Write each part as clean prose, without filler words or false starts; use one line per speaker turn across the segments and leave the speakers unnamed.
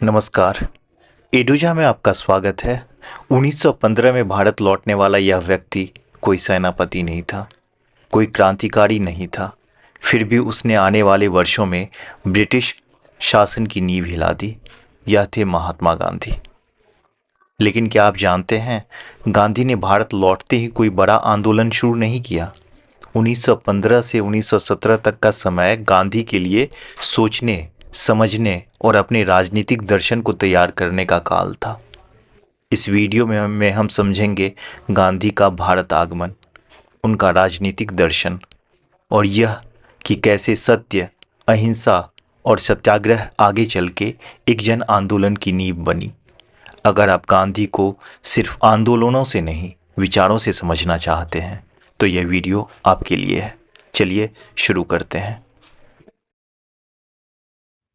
नमस्कार। एडुजा में आपका स्वागत है। 1915 में भारत लौटने वाला यह व्यक्ति कोई सेनापति नहीं था, कोई क्रांतिकारी नहीं था। फिर भी उसने आने वाले वर्षों में ब्रिटिश शासन की नींव हिला दी। यह थे महात्मा गांधी। लेकिन क्या आप जानते हैं, गांधी ने भारत लौटते ही कोई बड़ा आंदोलन शुरू नहीं किया। 1915 से 1917 तक का समय गांधी के लिए सोचने, समझने और अपने राजनीतिक दर्शन को तैयार करने का काल था। इस वीडियो में हम समझेंगे गांधी का भारत आगमन, उनका राजनीतिक दर्शन और यह कि कैसे सत्य, अहिंसा और सत्याग्रह आगे चल के एक जन आंदोलन की नींव बनी। अगर आप गांधी को सिर्फ आंदोलनों से नहीं, विचारों से समझना चाहते हैं तो यह वीडियो आपके लिए है। चलिए शुरू करते हैं।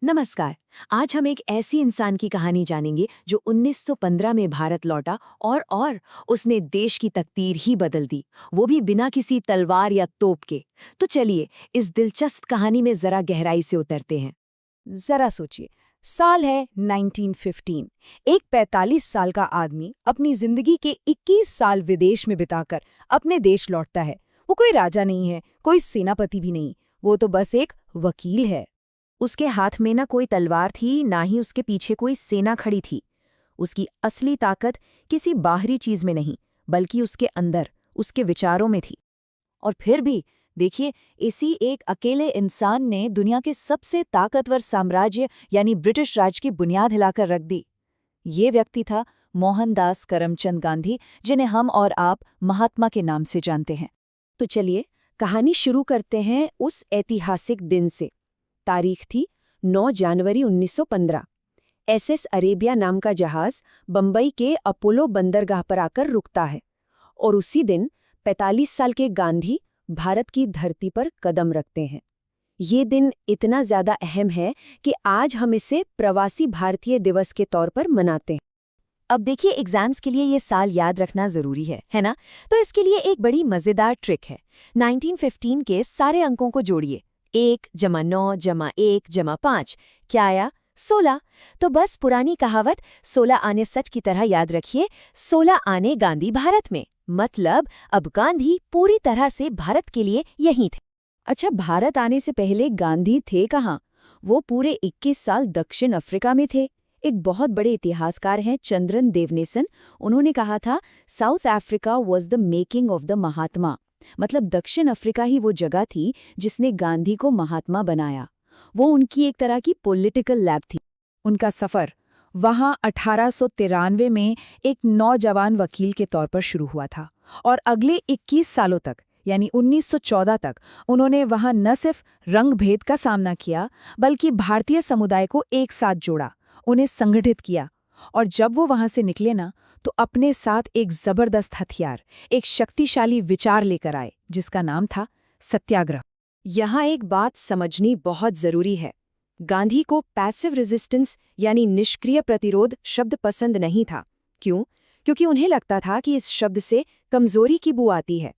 नमस्कार। आज हम एक ऐसी इंसान की कहानी जानेंगे जो 1915 में भारत लौटा और उसने देश की तकदीर ही बदल दी, वो भी बिना किसी तलवार या तोप के। तो चलिए इस दिलचस्प कहानी में जरा गहराई से उतरते हैं।
जरा सोचिए, साल है 1915। एक 45 साल का आदमी अपनी जिंदगी के 21 साल विदेश में बिताकर अपने देश लौटता है। वो कोई राजा नहीं है, कोई सेनापति भी नहीं, वो तो बस एक वकील है।
उसके हाथ में ना कोई तलवार थी, ना ही उसके पीछे कोई सेना खड़ी थी। उसकी असली ताकत किसी बाहरी चीज में नहीं, बल्कि उसके अंदर, उसके विचारों में थी। और फिर भी देखिए, इसी एक अकेले इंसान ने दुनिया के सबसे ताकतवर साम्राज्य यानी ब्रिटिश राज की बुनियाद हिलाकर रख दी। ये व्यक्ति था मोहनदास करमचंद गांधी, जिन्हें हम और आप महात्मा के नाम से जानते हैं। तो चलिए कहानी शुरू करते हैं उस ऐतिहासिक दिन से। तारीख थी 9 जनवरी 1915। एसएस अरेबिया नाम का जहाज बंबई के अपोलो बंदरगाह पर आकर रुकता है और उसी दिन 45 साल के गांधी भारत की धरती पर कदम रखते हैं। ये दिन इतना ज्यादा अहम है कि आज हम इसे प्रवासी भारतीय दिवस के तौर पर मनाते हैं। अब देखिए, एग्जाम्स के लिए ये साल याद रखना जरूरी है ना? तो इसके लिए एक बड़ी मजेदार ट्रिक है। 1915 के सारे अंकों को जोड़िए। 1 + 9 + 1 + 5 क्या आया? 16। तो बस पुरानी कहावत 16 आने सच की तरह याद रखिए। 16 आने गांधी भारत में, मतलब अब गांधी पूरी तरह से भारत के लिए यहीं थे।
अच्छा, भारत आने से पहले गांधी थे कहाँ? वो पूरे 21 साल दक्षिण अफ्रीका में थे। एक बहुत बड़े इतिहासकार हैं चंद्रन देवनेसन, उन्होंने कहा था, South Africa was the making of the Mahatma. मतलब दक्षिण अफ्रीका ही वो जगह थी जिसने गांधी को महात्मा बनाया। वो उनकी एक तरह की पॉलिटिकल लैब थी। उनका सफ़र वहाँ 1893 में एक नौजवान वकील के तौर पर शुरू हुआ था और अगले 21 सालों तक यानी 1914 तक उन्होंने वहाँ न सिर्फ रंगभेद का सामना किया, बल्कि भारतीय समुदाय को एक साथ जोड़ा, उन्हें संगठित किया। और जब वो वहाँ से निकले ना, तो अपने साथ एक जबरदस्त हथियार, एक शक्तिशाली विचार लेकर आए, जिसका नाम था सत्याग्रह।
यहाँ एक बात समझनी बहुत जरूरी है। गांधी को पैसिव रेजिस्टेंस यानी निष्क्रिय प्रतिरोध शब्द पसंद नहीं था। क्यों? क्योंकि उन्हें लगता था कि इस शब्द से कमजोरी की बू आती है।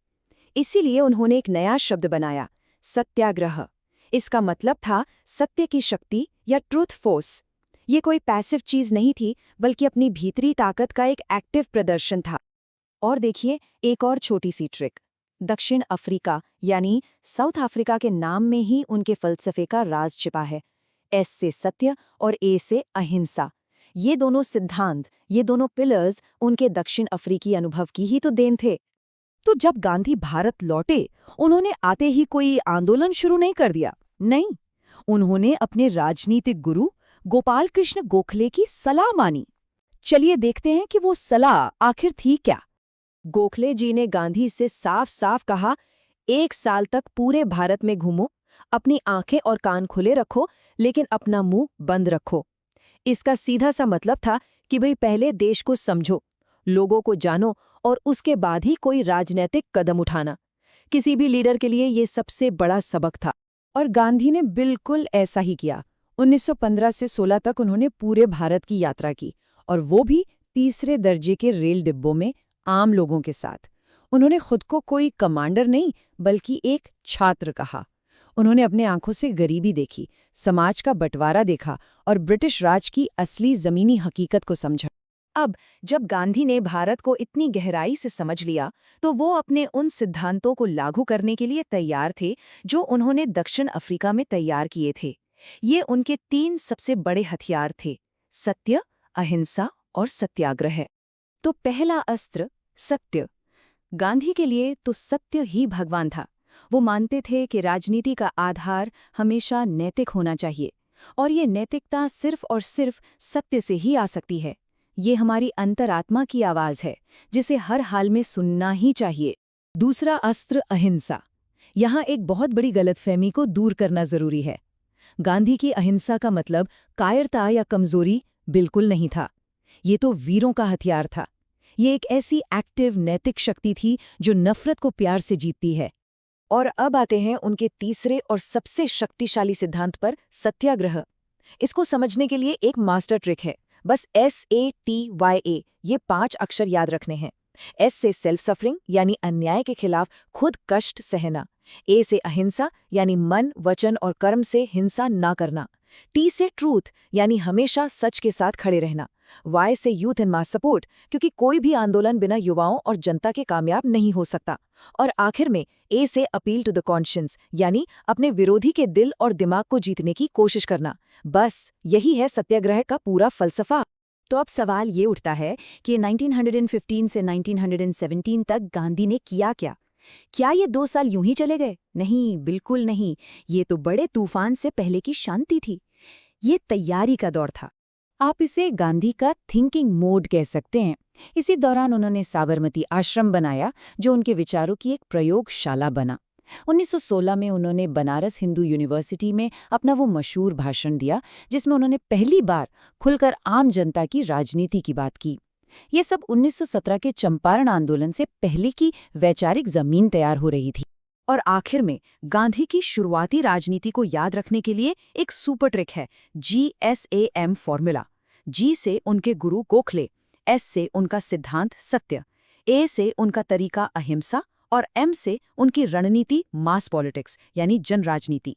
इसीलिए उन्होंने एक नया शब्द बनाया, सत्याग्रह। इसका मतलब था सत्य की शक्ति या ट्रूथ फोर्स। ये कोई पैसिव चीज नहीं थी, बल्कि अपनी भीतरी ताकत का एक एक्टिव प्रदर्शन था। और देखिए, एक और छोटी सी ट्रिक। दक्षिण अफ्रीका यानी साउथ अफ्रीका के नाम में ही उनके फलसफे का राज छिपा है। एस से सत्य और ए से अहिंसा। ये दोनों सिद्धांत, ये दोनों पिलर्स उनके दक्षिण अफ्रीकी अनुभव की ही तो देन थे।
तो जब गांधी भारत लौटे, उन्होंने आते ही कोई आंदोलन शुरू नहीं कर दिया। नहीं, उन्होंने अपने राजनीतिक गुरु गोपाल कृष्ण गोखले की सलाह मानी। चलिए देखते हैं कि वो सलाह आखिर थी क्या।
गोखले जी ने गांधी से साफ साफ कहा, 1 साल तक पूरे भारत में घूमो, अपनी आंखें और कान खुले रखो, लेकिन अपना मुंह बंद रखो। इसका सीधा सा मतलब था कि भाई पहले देश को समझो, लोगों को जानो और उसके बाद ही कोई राजनीतिक कदम उठाना। किसी भी लीडर के लिए ये सबसे बड़ा सबक था।
और गांधी ने बिल्कुल ऐसा ही किया। 1915 से 16 तक उन्होंने पूरे भारत की यात्रा की, और वो भी तीसरे दर्जे के रेल डिब्बों में, आम लोगों के साथ। उन्होंने खुद को कोई कमांडर नहीं, बल्कि एक छात्र कहा। उन्होंने अपने आंखों से गरीबी देखी, समाज का बंटवारा देखा और ब्रिटिश राज की असली जमीनी हकीकत को समझा। अब जब गांधी ने भारत को इतनी गहराई से समझ लिया, तो वो अपने उन सिद्धांतों को लागू करने के लिए तैयार थे जो उन्होंने दक्षिण अफ्रीका में तैयार किए थे। ये उनके 3 सबसे बड़े हथियार थे: सत्य, अहिंसा और सत्याग्रह। तो पहला अस्त्र सत्य। गांधी के लिए तो सत्य ही भगवान था। वो मानते थे कि राजनीति का आधार हमेशा नैतिक होना चाहिए, और ये नैतिकता सिर्फ और सिर्फ सत्य से ही आ सकती है। ये हमारी अंतरात्मा की आवाज है, जिसे हर हाल में सुनना ही चाहिए। दूसरा अस्त्र अहिंसा। यहाँ एक बहुत बड़ी गलतफहमी को दूर करना जरूरी है। गांधी की अहिंसा का मतलब कायरता या कमजोरी बिल्कुल नहीं था। ये तो वीरों का हथियार था। ये एक ऐसी एक्टिव नैतिक शक्ति थी जो नफरत को प्यार से जीतती है। और अब आते हैं उनके तीसरे और सबसे शक्तिशाली सिद्धांत पर, सत्याग्रह। इसको समझने के लिए एक मास्टर ट्रिक है। बस SATYA, ये 5 अक्षर याद रखने हैं। S से सेल्फ सफरिंग यानी अन्याय के खिलाफ खुद कष्ट सहना। A से अहिंसा यानी मन, वचन और कर्म से हिंसा ना करना। T से ट्रूथ यानी हमेशा सच के साथ खड़े रहना। Y से यूथ एंड मास सपोर्ट, क्योंकि कोई भी आंदोलन बिना युवाओं और जनता के कामयाब नहीं हो सकता। और आखिर में A से अपील टू द कॉन्शियंस, यानी अपने विरोधी के दिल और दिमाग को जीतने की कोशिश करना। बस यही है सत्याग्रह का पूरा फलसफा। तो अब सवाल ये उठता है कि 1915 से 1917 तक गांधी ने किया क्या? क्या ये 2 साल यूं ही चले गए? नहीं, बिल्कुल नहीं। ये तो बड़े तूफान से पहले की शांति थी। ये तैयारी का दौर था। आप इसे गांधी का थिंकिंग मोड कह सकते हैं। इसी दौरान उन्होंने साबरमती आश्रम बनाया, जो उनके विचारों की एक प्रयोगशाला बना। 1916 में उन्होंने बनारस हिंदू यूनिवर्सिटी में अपना वो मशहूर भाषण दिया, जिसमें उन्होंने पहली बार खुलकर आम जनता की राजनीति की बात की। ये सब 1917 के चंपारण आंदोलन से पहले की वैचारिक जमीन तैयार हो रही थी। और आखिर में गांधी की शुरुआती राजनीति को याद रखने के लिए एक सुपर ट्रिक है, GSAM फॉर्मूला। G से उनके गुरु गोखले, S से उनका सिद्धांत सत्य, A से उनका तरीका अहिंसा और M से उनकी रणनीति मास पॉलिटिक्स यानी जन राजनीति।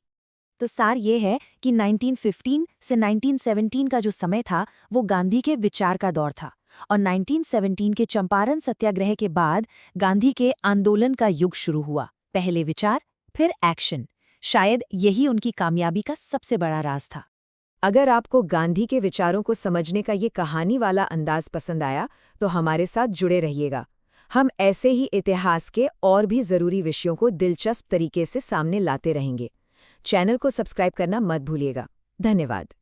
तो सार ये है कि 1915 से 1917 का जो समय था वो गांधी के विचार का दौर था, और 1917 के चंपारण सत्याग्रह के बाद गांधी के आंदोलन का युग शुरू हुआ। पहले विचार, फिर एक्शन। शायद यही उनकी कामयाबी का सबसे बड़ा राज था। अगर आपको गांधी के विचारों को समझने का ये कहानी वाला अंदाज पसंद आया तो हमारे साथ जुड़े रहिएगा। हम ऐसे ही इतिहास के और भी ज़रूरी विषयों को दिलचस्प तरीके से सामने लाते रहेंगे। चैनल को सब्सक्राइब करना मत भूलिएगा। धन्यवाद।